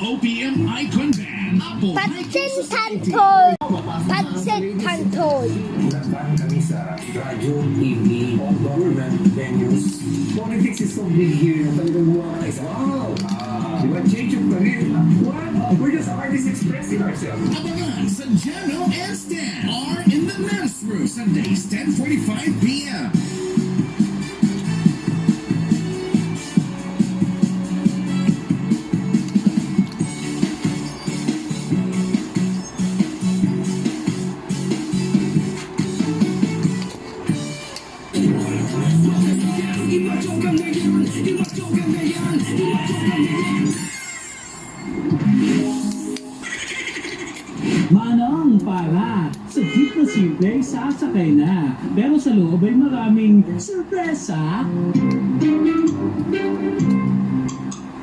OPM Icon Band, Apple Patsin Tantoy. Patsin Tantoy. Nagbahan kami sa radyo, TV, all government venues. Politics is so big here na talagang buwa ka isa. Wow! Diba, change of career? What? We're just artists expressing ourselves. Abangan sa Jano and Stan are in the men's room, Sundays 10:45 p.m. Manang para sa jeep na simple, sasakay na. Pero sa loob ay maraming sorpresa.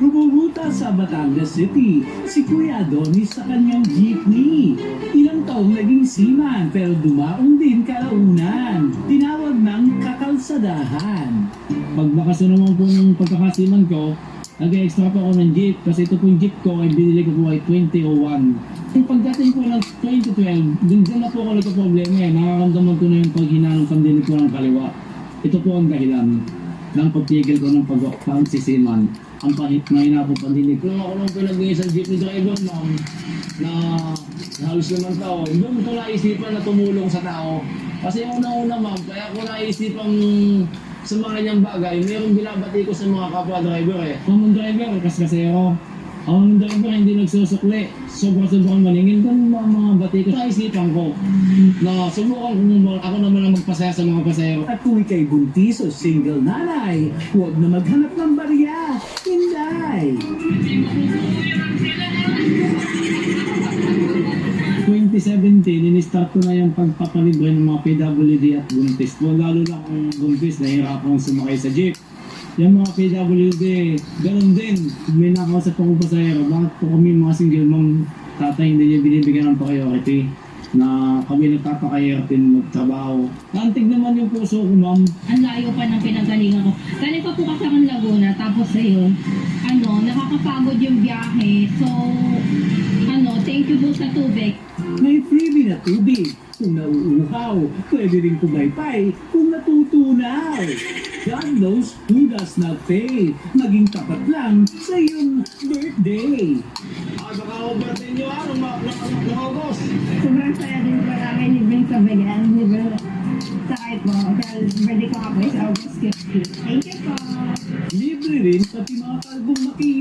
Rumuruta sa Batangas City, si Kuya Adonis sa kanyang jeepney. Ilang taong naging seaman pero dumaon din kalaunan. Tinawag ng kakalsadahan. Pagbakasyon naman po ng pagkakasiman ko, nag-extra po ako ng jeep kasi ito po yung jeep ko ay binili ko po ay 2001. Yung pagdating po ng 2012, dun na po ako nagka-problema eh. Nakakamdaman ko na yung paghina ng pandinig ko ng kaliwa. Ito po ang dahilan ng pagtigil ko ng pagsisiman. Ang mahina po pandinig. Kung ako nung pinag-iis sa jeep ni driver, ma'am, na halos naman tao, doon ko naisipan na tumulong sa tao. Kasi una-una ma'am, kaya ko naisipang sa mga kanyang bagay, mayroong binabati ko sa mga kapwa driver eh. Kung driver, kasero. Ang driver hindi nagsusukli. Sobra-sobrang maningil. Ganun mga bati ko. Naisipan ko na subukan kung ako naman ang magpasaya sa mga pasahero. At kung ika'y buntis o single nanay, huwag na maghanap ng barya. Hinday! 2017, in-start ko na yung pagpapalibre ng mga PWD at buntis. Lalo na kung buntis, nahihirapan akong sumakay sa jeep. Yung mga PWD, ganun din. May nakausap akong pasahero. Bakit po kami mga single mom tatay hindi niya binibigyan ng priority na kami nagpapakahiratin magtrabaho. Antig naman yung puso ko, ma'am. Ang layo pa ng pinagalingan ko. Galing pa po kasi akong Laguna, tapos ayun, nakakapagod yung biyahe. So, thank you po sa tubig. May freebie na tubig. Kung nauuhaw, pwede rin kumaypay kung natutunaw. God knows who does not pay. Maging tapat lang sa iyong birthday. Baka overtin nyo August. Sobrang saya din po namin libreng kabayan. Libreng sakay po. Dahil birthday ko ako is August 15. Thank you po. Libre rin pati mga kalbong maki